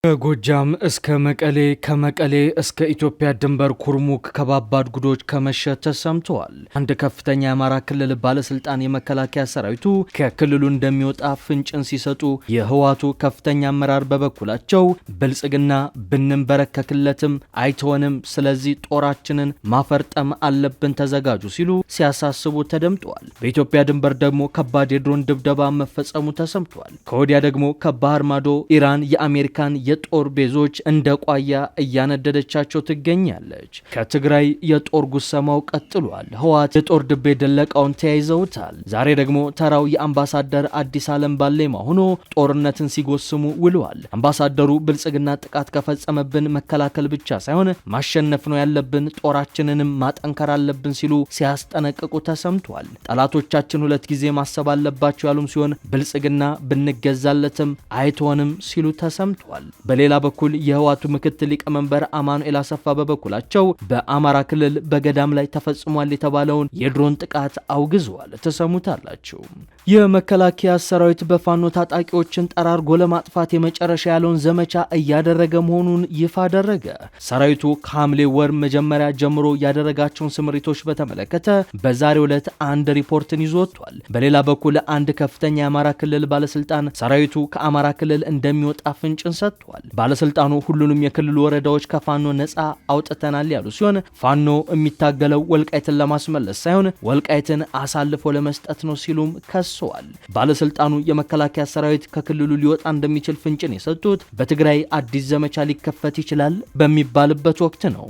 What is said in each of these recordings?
ከጎጃም እስከ መቀሌ ከመቀሌ እስከ ኢትዮጵያ ድንበር ኩርሙክ ከባባድ ጉዶች ከመሸ ተሰምተዋል። አንድ ከፍተኛ የአማራ ክልል ባለስልጣን የመከላከያ ሰራዊቱ ከክልሉ እንደሚወጣ ፍንጭን ሲሰጡ፣ የህዋቱ ከፍተኛ አመራር በበኩላቸው ብልጽግና ብንንበረከክለትም አይተወንም፣ ስለዚህ ጦራችንን ማፈርጠም አለብን፣ ተዘጋጁ ሲሉ ሲያሳስቡ ተደምጠዋል። በኢትዮጵያ ድንበር ደግሞ ከባድ የድሮን ድብደባ መፈጸሙ ተሰምቷል። ከወዲያ ደግሞ ከባህር ማዶ ኢራን የአሜሪካን የጦር ቤዞች እንደ ቋያ እያነደደቻቸው ትገኛለች። ከትግራይ የጦር ጉሰማው ቀጥሏል። ህወሓት የጦር ድቤ ደለቃውን ተያይዘውታል። ዛሬ ደግሞ ተራው የአምባሳደር አዲስ ዓለም ባሌማ ሆኖ ጦርነትን ሲጎስሙ ውለዋል። አምባሳደሩ ብልጽግና ጥቃት ከፈጸመብን መከላከል ብቻ ሳይሆን ማሸነፍ ነው ያለብን፣ ጦራችንንም ማጠንከር አለብን ሲሉ ሲያስጠነቅቁ ተሰምቷል። ጠላቶቻችን ሁለት ጊዜ ማሰብ አለባቸው ያሉም ሲሆን ብልጽግና ብንገዛለትም አይተወንም ሲሉ ተሰምቷል። በሌላ በኩል የህወሓቱ ምክትል ሊቀመንበር አማኑኤል አሰፋ በበኩላቸው በአማራ ክልል በገዳም ላይ ተፈጽሟል የተባለውን የድሮን ጥቃት አውግዘዋል። ተሰሙታላችሁ። የመከላከያ ሰራዊት በፋኖ ታጣቂዎችን ጠራርጎ ለማጥፋት የመጨረሻ ያለውን ዘመቻ እያደረገ መሆኑን ይፋ አደረገ። ሰራዊቱ ከሐምሌ ወር መጀመሪያ ጀምሮ ያደረጋቸውን ስምሪቶች በተመለከተ በዛሬው ዕለት አንድ ሪፖርትን ይዞ ወጥቷል። በሌላ በኩል አንድ ከፍተኛ የአማራ ክልል ባለስልጣን ሰራዊቱ ከአማራ ክልል እንደሚወጣ ፍንጭን ሰጥቷል። ባለስልጣኑ ሁሉንም የክልሉ ወረዳዎች ከፋኖ ነፃ አውጥተናል ያሉ ሲሆን ፋኖ የሚታገለው ወልቃይትን ለማስመለስ ሳይሆን ወልቃይትን አሳልፎ ለመስጠት ነው ሲሉም ከሰዋል። ባለስልጣኑ የመከላከያ ሰራዊት ከክልሉ ሊወጣ እንደሚችል ፍንጭን የሰጡት በትግራይ አዲስ ዘመቻ ሊከፈት ይችላል በሚባልበት ወቅት ነው።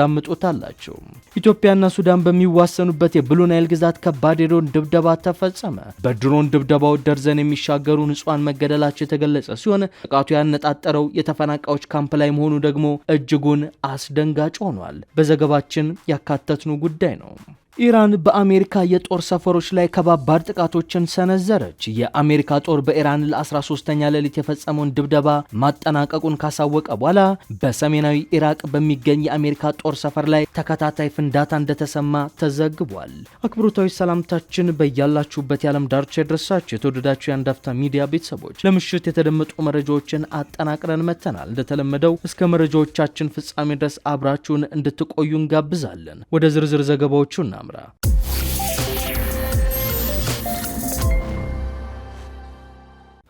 ታዳምጡታላችሁ። ኢትዮጵያና ሱዳን በሚዋሰኑበት የብሉ ናይል ግዛት ከባድ የድሮን ድብደባ ተፈጸመ። በድሮን ድብደባው ደርዘን የሚሻገሩ ንጹሃን መገደላቸው የተገለጸ ሲሆን ጥቃቱ ያነጣጠረው የተፈናቃዮች ካምፕ ላይ መሆኑ ደግሞ እጅጉን አስደንጋጭ ሆኗል። በዘገባችን ያካተትኑ ጉዳይ ነው። ኢራን በአሜሪካ የጦር ሰፈሮች ላይ ከባባድ ጥቃቶችን ሰነዘረች። የአሜሪካ ጦር በኢራን ለ13ኛ ሌሊት የፈጸመውን ድብደባ ማጠናቀቁን ካሳወቀ በኋላ በሰሜናዊ ኢራቅ በሚገኝ የአሜሪካ ጦር ሰፈር ላይ ተከታታይ ፍንዳታ እንደተሰማ ተዘግቧል። አክብሮታዊ ሰላምታችን በያላችሁበት የዓለም ዳርቻ ይድረሳችሁ። የተወደዳችሁ የአንድ አፍታ ሚዲያ ቤተሰቦች ለምሽት የተደመጡ መረጃዎችን አጠናቅረን መተናል። እንደተለመደው እስከ መረጃዎቻችን ፍጻሜ ድረስ አብራችሁን እንድትቆዩ እንጋብዛለን። ወደ ዝርዝር ዘገባዎቹ እናምራ።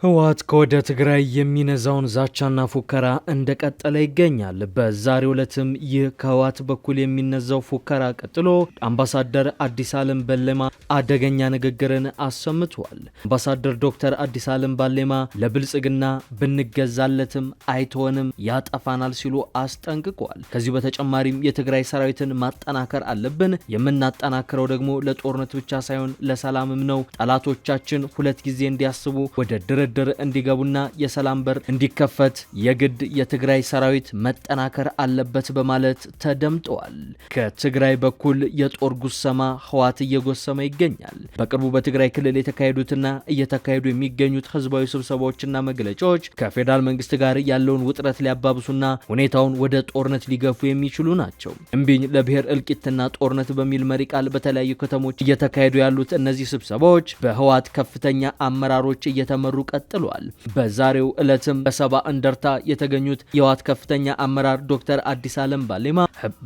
ህወሓት ከወደ ትግራይ የሚነዛውን ዛቻና ፉከራ እንደቀጠለ ይገኛል። በዛሬው ዕለትም ይህ ከህወሓት በኩል የሚነዛው ፉከራ ቀጥሎ አምባሳደር አዲስ ዓለም ባሌማ አደገኛ ንግግርን አሰምቷል። አምባሳደር ዶክተር አዲስ ዓለም ባሌማ ለብልጽግና ብንገዛለትም አይተወንም፣ ያጠፋናል ሲሉ አስጠንቅቋል። ከዚህ በተጨማሪም የትግራይ ሰራዊትን ማጠናከር አለብን፣ የምናጠናክረው ደግሞ ለጦርነት ብቻ ሳይሆን ለሰላምም ነው። ጠላቶቻችን ሁለት ጊዜ እንዲያስቡ ወደ ድርድር እንዲገቡና የሰላም በር እንዲከፈት የግድ የትግራይ ሰራዊት መጠናከር አለበት በማለት ተደምጠዋል። ከትግራይ በኩል የጦር ጉሰማ ህወሓት እየጎሰመ ይገኛል። በቅርቡ በትግራይ ክልል የተካሄዱትና እየተካሄዱ የሚገኙት ህዝባዊ ስብሰባዎችና መግለጫዎች ከፌዴራል መንግስት ጋር ያለውን ውጥረት ሊያባብሱና ሁኔታውን ወደ ጦርነት ሊገፉ የሚችሉ ናቸው። እምቢኝ ለብሔር እልቂትና ጦርነት በሚል መሪ ቃል በተለያዩ ከተሞች እየተካሄዱ ያሉት እነዚህ ስብሰባዎች በህወሓት ከፍተኛ አመራሮች እየተመሩ ቀጥሏል። በዛሬው ዕለትም በሰባ እንደርታ የተገኙት የህወሓት ከፍተኛ አመራር ዶክተር አዲስ ዓለም ባሌማ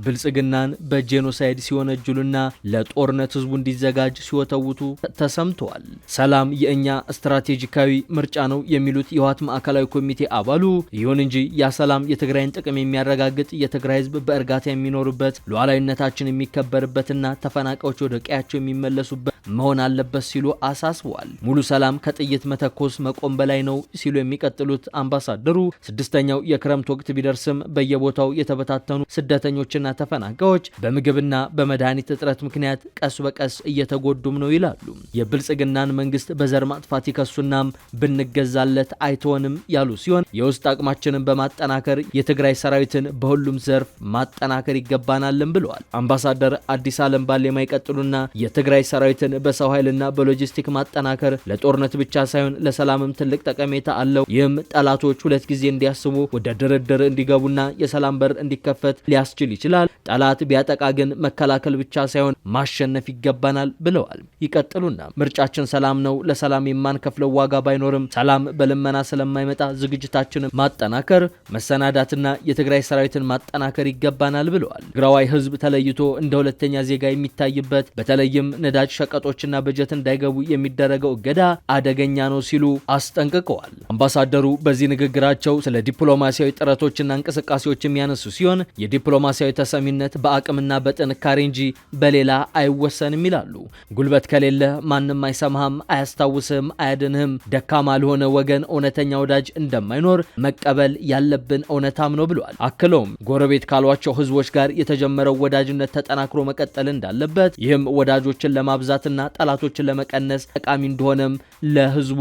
ብልጽግናን በጄኖሳይድ ሲወነጅሉና ለጦርነት ህዝቡ እንዲዘጋጅ ሲወተውቱ ተሰምተዋል። ሰላም የእኛ ስትራቴጂካዊ ምርጫ ነው የሚሉት የህወሓት ማዕከላዊ ኮሚቴ አባሉ፣ ይሁን እንጂ ያ ሰላም የትግራይን ጥቅም የሚያረጋግጥ የትግራይ ህዝብ በእርጋታ የሚኖርበት ሉዓላዊነታችን የሚከበርበትና ተፈናቃዮች ወደ ቀያቸው የሚመለሱበት መሆን አለበት ሲሉ አሳስበዋል። ሙሉ ሰላም ከጥይት መተኮስ መቆም በላይ ነው ሲሉ የሚቀጥሉት አምባሳደሩ ስድስተኛው የክረምት ወቅት ቢደርስም በየቦታው የተበታተኑ ስደተኞችና ተፈናቃዮች በምግብና በመድኃኒት እጥረት ምክንያት ቀስ በቀስ እየተጎዱም ነው ይላሉ። የብልጽግናን መንግስት በዘር ማጥፋት ይከሱናም ብንገዛለት አይተወንም ያሉ ሲሆን የውስጥ አቅማችንን በማጠናከር የትግራይ ሰራዊትን በሁሉም ዘርፍ ማጠናከር ይገባናልም ብለዋል። አምባሳደር አዲስ ዓለም ባሌማ ይቀጥሉና የትግራይ ሰራዊትን በሰው ኃይልና በሎጂስቲክ ማጠናከር ለጦርነት ብቻ ሳይሆን ለሰላምም ለሰላምም ትልቅ ጠቀሜታ አለው። ይህም ጠላቶች ሁለት ጊዜ እንዲያስቡ ወደ ድርድር እንዲገቡና የሰላም በር እንዲከፈት ሊያስችል ይችላል። ጠላት ቢያጠቃ ግን መከላከል ብቻ ሳይሆን ማሸነፍ ይገባናል ብለዋል። ይቀጥሉና ምርጫችን ሰላም ነው። ለሰላም የማንከፍለው ዋጋ ባይኖርም ሰላም በልመና ስለማይመጣ ዝግጅታችንን ማጠናከር፣ መሰናዳትና የትግራይ ሰራዊትን ማጠናከር ይገባናል ብለዋል። ትግራዋይ ህዝብ ተለይቶ እንደ ሁለተኛ ዜጋ የሚታይበት በተለይም ነዳጅ፣ ሸቀጦችና በጀት እንዳይገቡ የሚደረገው እገዳ አደገኛ ነው ሲሉ አስጠንቅቀዋል። አምባሳደሩ በዚህ ንግግራቸው ስለ ዲፕሎማሲያዊ ጥረቶችና እንቅስቃሴዎች የሚያነሱ ሲሆን የዲፕሎማሲያዊ ተሰሚነት በአቅምና በጥንካሬ እንጂ በሌላ አይወሰንም ይላሉ። ጉልበት ከሌለ ማንም አይሰማህም፣ አያስታውስህም፣ አያድንህም። ደካማ ለሆነ ወገን እውነተኛ ወዳጅ እንደማይኖር መቀበል ያለብን እውነታም ነው ብለዋል። አክለውም ጎረቤት ካሏቸው ህዝቦች ጋር የተጀመረው ወዳጅነት ተጠናክሮ መቀጠል እንዳለበት፣ ይህም ወዳጆችን ለማብዛትና ጠላቶችን ለመቀነስ ጠቃሚ እንደሆነም ለህዝቡና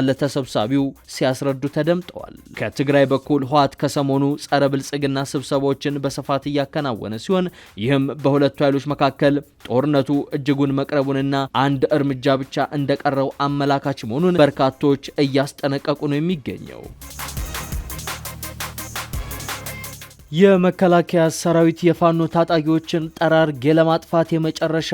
ለተሰብሳቢው ሲያስረዱ ተደምጠዋል። ከትግራይ በኩል ህወሓት ከሰሞኑ ጸረ ብልጽግና ስብሰባዎችን በስፋት እያከናወነ ሲሆን ይህም በሁለቱ ኃይሎች መካከል ጦርነቱ እጅጉን መቅረቡንና አንድ እርምጃ ብቻ እንደቀረው አመላካች መሆኑን በርካቶች እያስጠነቀቁ ነው የሚገኘው። የመከላከያ ሰራዊት የፋኖ ታጣቂዎችን ጠራርጌ ለማጥፋት የመጨረሻ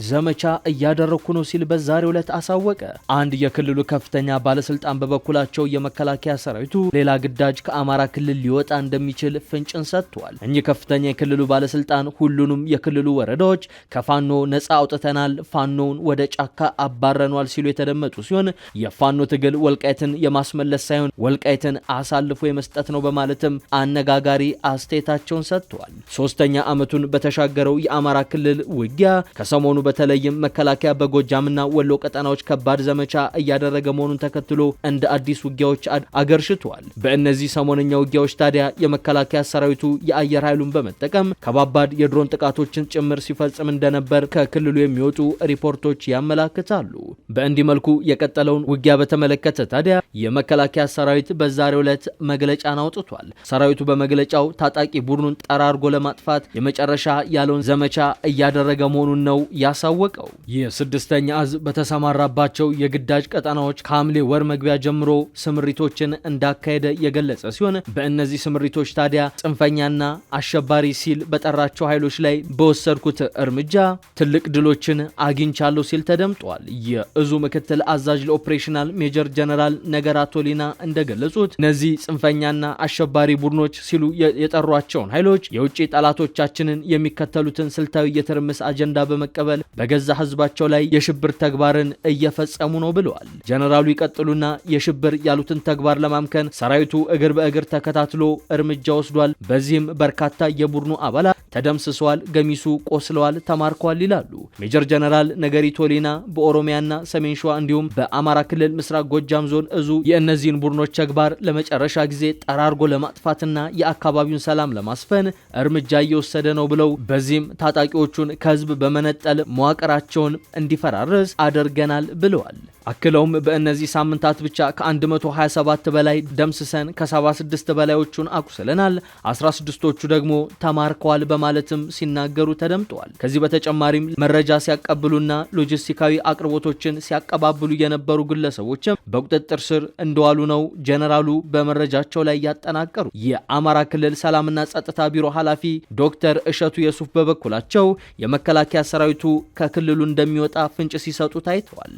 ዘመቻ እያደረኩ ነው ሲል በዛሬው ዕለት አሳወቀ። አንድ የክልሉ ከፍተኛ ባለስልጣን በበኩላቸው የመከላከያ ሰራዊቱ ሌላ ግዳጅ ከአማራ ክልል ሊወጣ እንደሚችል ፍንጭን ሰጥቷል። እኚህ ከፍተኛ የክልሉ ባለስልጣን ሁሉንም የክልሉ ወረዳዎች ከፋኖ ነፃ አውጥተናል፣ ፋኖውን ወደ ጫካ አባረኗል ሲሉ የተደመጡ ሲሆን የፋኖ ትግል ወልቃይትን የማስመለስ ሳይሆን ወልቃይትን አሳልፎ የመስጠት ነው በማለትም አነጋጋሪ አስተያየታቸውን ሰጥተዋል። ሶስተኛ ዓመቱን በተሻገረው የአማራ ክልል ውጊያ ከሰሞኑ በተለይም መከላከያ በጎጃምና ወሎ ቀጠናዎች ከባድ ዘመቻ እያደረገ መሆኑን ተከትሎ እንደ አዲስ ውጊያዎች አገርሽተዋል። በእነዚህ ሰሞነኛ ውጊያዎች ታዲያ የመከላከያ ሰራዊቱ የአየር ኃይሉን በመጠቀም ከባባድ የድሮን ጥቃቶችን ጭምር ሲፈጽም እንደነበር ከክልሉ የሚወጡ ሪፖርቶች ያመላክታሉ። በእንዲህ መልኩ የቀጠለውን ውጊያ በተመለከተ ታዲያ የመከላከያ ሰራዊት በዛሬው ዕለት መግለጫን አውጥቷል። ሰራዊቱ በመግለጫው ታጣቂ ቡድኑን ጠራርጎ ለማጥፋት የመጨረሻ ያለውን ዘመቻ እያደረገ መሆኑን ነው ያሳወቀው። የስድስተኛ እዝ በተሰማራባቸው የግዳጅ ቀጠናዎች ከሐምሌ ወር መግቢያ ጀምሮ ስምሪቶችን እንዳካሄደ የገለጸ ሲሆን በእነዚህ ስምሪቶች ታዲያ ጽንፈኛና አሸባሪ ሲል በጠራቸው ኃይሎች ላይ በወሰድኩት እርምጃ ትልቅ ድሎችን አግኝቻለሁ ሲል ተደምጧል። የእዙ ምክትል አዛዥ ለኦፕሬሽናል ሜጀር ጀነራል ነገራ ቶሊና እንደገለጹት እነዚህ ጽንፈኛና አሸባሪ ቡድኖች ሲሉ የጠሯቸውን ኃይሎች የውጭ ጠላቶቻችንን የሚከተሉትን ስልታዊ የትርምስ አጀንዳ በመቀበል በገዛ ህዝባቸው ላይ የሽብር ተግባርን እየፈጸሙ ነው ብለዋል። ጀነራሉ ይቀጥሉና የሽብር ያሉትን ተግባር ለማምከን ሰራዊቱ እግር በእግር ተከታትሎ እርምጃ ወስዷል። በዚህም በርካታ የቡድኑ አባላት ተደምስሰዋል፣ ገሚሱ ቆስለዋል፣ ተማርከዋል ይላሉ። ሜጀር ጀነራል ነገሪ ቶሊና በኦሮሚያና ሰሜን ሸዋ እንዲሁም በአማራ ክልል ምስራቅ ጎጃም ዞን እዙ የእነዚህን ቡድኖች ተግባር ለመጨረሻ ጊዜ ጠራርጎ ለማጥፋትና የአካባቢውን ሰላም ለማስፈን እርምጃ እየወሰደ ነው ብለው በዚህም ታጣቂዎቹን ከህዝብ በመነጠል መዋቅራቸውን እንዲፈራርስ አድርገናል ብለዋል። አክለውም በእነዚህ ሳምንታት ብቻ ከ127 በላይ ደምስሰን ከ76 በላዮቹን አቁስለናል፣ 16ቶቹ ደግሞ ተማርከዋል በማለትም ሲናገሩ ተደምጠዋል። ከዚህ በተጨማሪም መረጃ ሲያቀብሉና ሎጂስቲካዊ አቅርቦቶችን ሲያቀባብሉ የነበሩ ግለሰቦችም በቁጥጥር ስር እንደዋሉ ነው ጀነራሉ በመረጃቸው ላይ ያጠናቀሩ። የአማራ ክልል ሰላምና ጸጥታ ቢሮ ኃላፊ ዶክተር እሸቱ የሱፍ በበኩላቸው የመከላከያ ሰራዊቱ ከክልሉ እንደሚወጣ ፍንጭ ሲሰጡ ታይተዋል።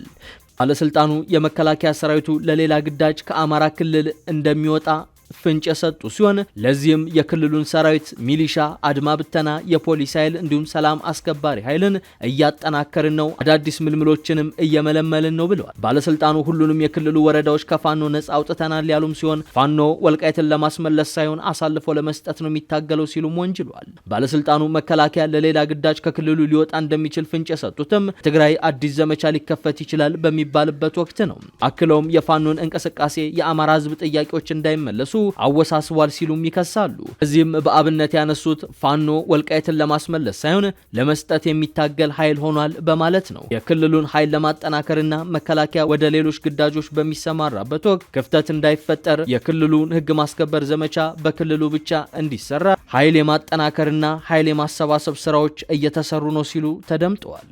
ባለስልጣኑ የመከላከያ ሰራዊቱ ለሌላ ግዳጅ ከአማራ ክልል እንደሚወጣ ፍንጭ የሰጡ ሲሆን ለዚህም የክልሉን ሰራዊት ሚሊሻ፣ አድማ ብተና፣ የፖሊስ ኃይል እንዲሁም ሰላም አስከባሪ ኃይልን እያጠናከርን ነው፣ አዳዲስ ምልምሎችንም እየመለመልን ነው ብለዋል። ባለስልጣኑ ሁሉንም የክልሉ ወረዳዎች ከፋኖ ነጻ አውጥተናል ያሉም ሲሆን ፋኖ ወልቃይትን ለማስመለስ ሳይሆን አሳልፎ ለመስጠት ነው የሚታገለው ሲሉም ወንጅሏል። ባለስልጣኑ መከላከያ ለሌላ ግዳጅ ከክልሉ ሊወጣ እንደሚችል ፍንጭ የሰጡትም ትግራይ አዲስ ዘመቻ ሊከፈት ይችላል በሚባልበት ወቅት ነው። አክለውም የፋኖን እንቅስቃሴ የአማራ ህዝብ ጥያቄዎች እንዳይመለሱ አወሳስቧል ሲሉም ይከሳሉ። እዚህም በአብነት ያነሱት ፋኖ ወልቃይትን ለማስመለስ ሳይሆን ለመስጠት የሚታገል ኃይል ሆኗል በማለት ነው። የክልሉን ኃይል ለማጠናከርና መከላከያ ወደ ሌሎች ግዳጆች በሚሰማራበት ወቅት ክፍተት እንዳይፈጠር የክልሉን ህግ ማስከበር ዘመቻ በክልሉ ብቻ እንዲሰራ ኃይል የማጠናከርና ኃይል የማሰባሰብ ስራዎች እየተሰሩ ነው ሲሉ ተደምጠዋል።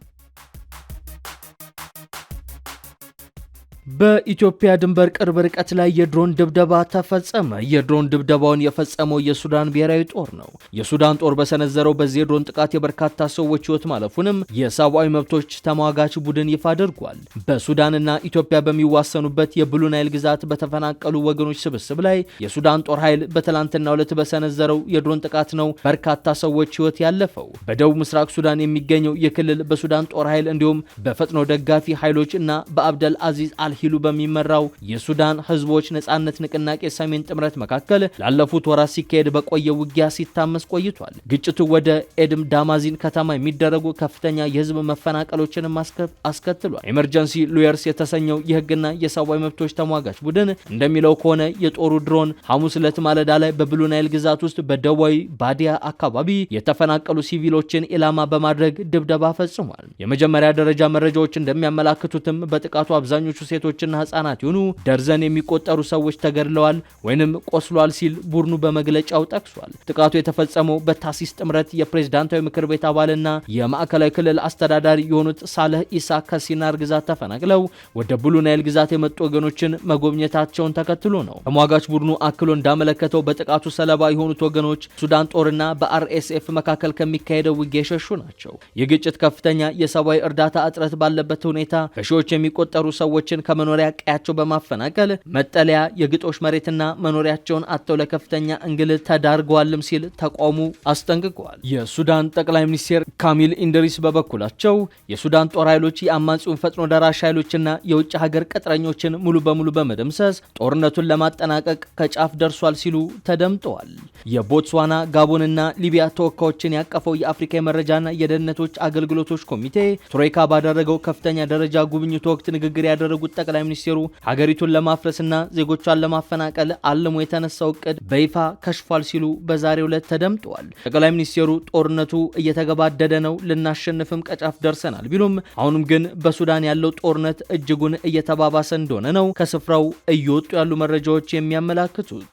በኢትዮጵያ ድንበር ቅርብ ርቀት ላይ የድሮን ድብደባ ተፈጸመ። የድሮን ድብደባውን የፈጸመው የሱዳን ብሔራዊ ጦር ነው። የሱዳን ጦር በሰነዘረው በዚህ የድሮን ጥቃት የበርካታ ሰዎች ሕይወት ማለፉንም የሰብአዊ መብቶች ተሟጋች ቡድን ይፋ አድርጓል። በሱዳንና ኢትዮጵያ በሚዋሰኑበት የብሉ ናይል ግዛት በተፈናቀሉ ወገኖች ስብስብ ላይ የሱዳን ጦር ኃይል በትላንትናው ዕለት በሰነዘረው የድሮን ጥቃት ነው በርካታ ሰዎች ሕይወት ያለፈው። በደቡብ ምስራቅ ሱዳን የሚገኘው የክልል በሱዳን ጦር ኃይል እንዲሁም በፈጥኖ ደጋፊ ኃይሎች እና በአብደል አዚዝ አልሂሉ በሚመራው የሱዳን ህዝቦች ነጻነት ንቅናቄ ሰሜን ጥምረት መካከል ላለፉት ወራት ሲካሄድ በቆየ ውጊያ ሲታመስ ቆይቷል። ግጭቱ ወደ ኤድም ዳማዚን ከተማ የሚደረጉ ከፍተኛ የህዝብ መፈናቀሎችን አስከትሏል። ኤመርጀንሲ ሉየርስ የተሰኘው የህግና የሰብአዊ መብቶች ተሟጋች ቡድን እንደሚለው ከሆነ የጦሩ ድሮን ሐሙስ ዕለት ማለዳ ላይ በብሉ ናይል ግዛት ውስጥ በደቡባዊ ባዲያ አካባቢ የተፈናቀሉ ሲቪሎችን ኢላማ በማድረግ ድብደባ ፈጽሟል። የመጀመሪያ ደረጃ መረጃዎች እንደሚያመላክቱትም በጥቃቱ አብዛኞቹ ሴቶችና ህጻናት የሆኑ ደርዘን የሚቆጠሩ ሰዎች ተገድለዋል ወይንም ቆስሏል ሲል ቡድኑ በመግለጫው ጠቅሷል። ጥቃቱ የተፈጸመው በታሲስ ጥምረት የፕሬዝዳንታዊ ምክር ቤት አባልና የማዕከላዊ ክልል አስተዳዳሪ የሆኑት ሳለህ ኢሳ ከሲናር ግዛት ተፈናቅለው ወደ ብሉ ናይል ግዛት የመጡ ወገኖችን መጎብኘታቸውን ተከትሎ ነው። ተሟጋች ቡድኑ አክሎ እንዳመለከተው በጥቃቱ ሰለባ የሆኑት ወገኖች ሱዳን ጦርና በአርኤስኤፍ መካከል ከሚካሄደው ውጊያ የሸሹ ናቸው። የግጭት ከፍተኛ የሰብአዊ እርዳታ እጥረት ባለበት ሁኔታ በሺዎች የሚቆጠሩ ሰዎችን ከመኖሪያ ቀያቸው በማፈናቀል መጠለያ፣ የግጦሽ መሬትና መኖሪያቸውን አጥተው ለከፍተኛ እንግልት ተዳርገዋልም ሲል ተቋሙ አስጠንቅቀዋል። የሱዳን ጠቅላይ ሚኒስትር ካሚል ኢንድሪስ በበኩላቸው የሱዳን ጦር ኃይሎች የአማጺውን ፈጥኖ ደራሽ ኃይሎችና የውጭ ሀገር ቅጥረኞችን ሙሉ በሙሉ በመደምሰስ ጦርነቱን ለማጠናቀቅ ከጫፍ ደርሷል ሲሉ ተደምጠዋል። የቦትስዋና፣ ጋቦንና ሊቢያ ተወካዮችን ያቀፈው የአፍሪካ የመረጃና የደህንነቶች አገልግሎቶች ኮሚቴ ትሮይካ ባደረገው ከፍተኛ ደረጃ ጉብኝቱ ወቅት ንግግር ያደረጉት ጠቅላይ ሚኒስትሩ ሀገሪቱን ለማፍረስና ዜጎቿን ለማፈናቀል አልሞ የተነሳው እቅድ በይፋ ከሽፏል ሲሉ በዛሬው ዕለት ተደምጠዋል። ጠቅላይ ሚኒስትሩ ጦርነቱ እየተገባደደ ነው፣ ልናሸንፍም ከጫፍ ደርሰናል ቢሉም አሁንም ግን በሱዳን ያለው ጦርነት እጅጉን እየተባባሰ እንደሆነ ነው ከስፍራው እየወጡ ያሉ መረጃዎች የሚያመላክቱት።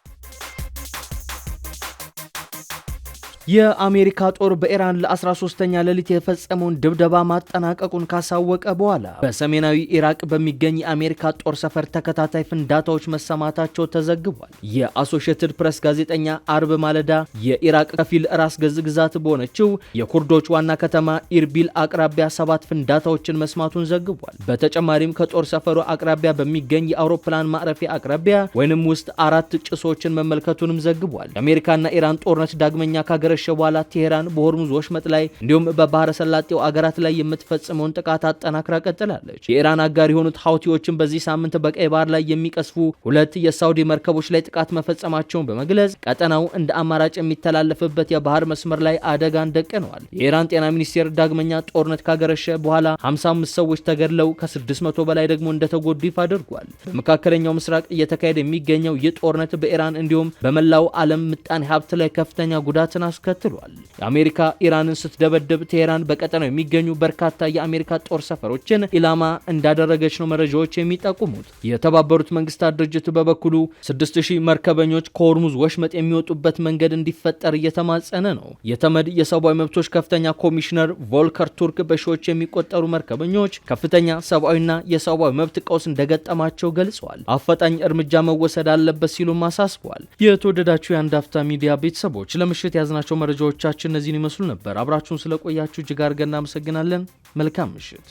የአሜሪካ ጦር በኢራን ለ13ኛ ሌሊት የፈጸመውን ድብደባ ማጠናቀቁን ካሳወቀ በኋላ በሰሜናዊ ኢራቅ በሚገኝ የአሜሪካ ጦር ሰፈር ተከታታይ ፍንዳታዎች መሰማታቸው ተዘግቧል። የአሶሺየትድ ፕሬስ ጋዜጠኛ አርብ ማለዳ የኢራቅ ከፊል ራስ ገዝ ግዛት በሆነችው የኩርዶች ዋና ከተማ ኢርቢል አቅራቢያ 7 ፍንዳታዎችን መስማቱን ዘግቧል። በተጨማሪም ከጦር ሰፈሩ አቅራቢያ በሚገኝ የአውሮፕላን ማረፊያ አቅራቢያ ወይንም ውስጥ 4 ጭሶችን መመልከቱንም ዘግቧል። የአሜሪካና ኢራን ጦርነት ዳግመኛ ካገረ በኋላ ቴሄራን በሆርሙዝ ወሽመጥ ላይ እንዲሁም በባህረ ሰላጤው አገራት ላይ የምትፈጽመውን ጥቃት አጠናክራ ቀጥላለች። የኢራን አጋር የሆኑት ሀውቲዎችን በዚህ ሳምንት በቀይ ባህር ላይ የሚቀስፉ 2 የሳውዲ መርከቦች ላይ ጥቃት መፈጸማቸውን በመግለጽ ቀጠናው እንደ አማራጭ የሚተላለፍበት የባህር መስመር ላይ አደጋን ደቅነዋል። የኢራን ጤና ሚኒስቴር ዳግመኛ ጦርነት ካገረሸ በኋላ 55 ሰዎች ተገድለው ከ600 በላይ ደግሞ እንደተጎዱ ይፋ አድርጓል። በመካከለኛው ምስራቅ እየተካሄደ የሚገኘው ይህ ጦርነት በኢራን እንዲሁም በመላው ዓለም ምጣኔ ሀብት ላይ ከፍተኛ ጉዳትን አስከትሏል። የአሜሪካ ኢራንን ስትደበድብ ቴሄራን በቀጠናው የሚገኙ በርካታ የአሜሪካ ጦር ሰፈሮችን ኢላማ እንዳደረገች ነው መረጃዎች የሚጠቁሙት። የተባበሩት መንግስታት ድርጅት በበኩሉ 6000 መርከበኞች ከሆርሙዝ ወሽመጥ የሚወጡበት መንገድ እንዲፈጠር እየተማጸነ ነው። የተመድ የሰብአዊ መብቶች ከፍተኛ ኮሚሽነር ቮልከር ቱርክ በሺዎች የሚቆጠሩ መርከበኞች ከፍተኛ ሰብአዊና የሰብአዊ መብት ቀውስ እንደገጠማቸው ገልጸዋል። አፋጣኝ እርምጃ መወሰድ አለበት ሲሉም አሳስበዋል። የተወደዳችሁ የአንድ አፍታ ሚዲያ ቤተሰቦች ለምሽት ያዝናቸው መረጃዎቻችን እነዚህን ይመስሉ ነበር። አብራችሁን ስለቆያችሁ እጅግ አድርገን እናመሰግናለን። መልካም ምሽት።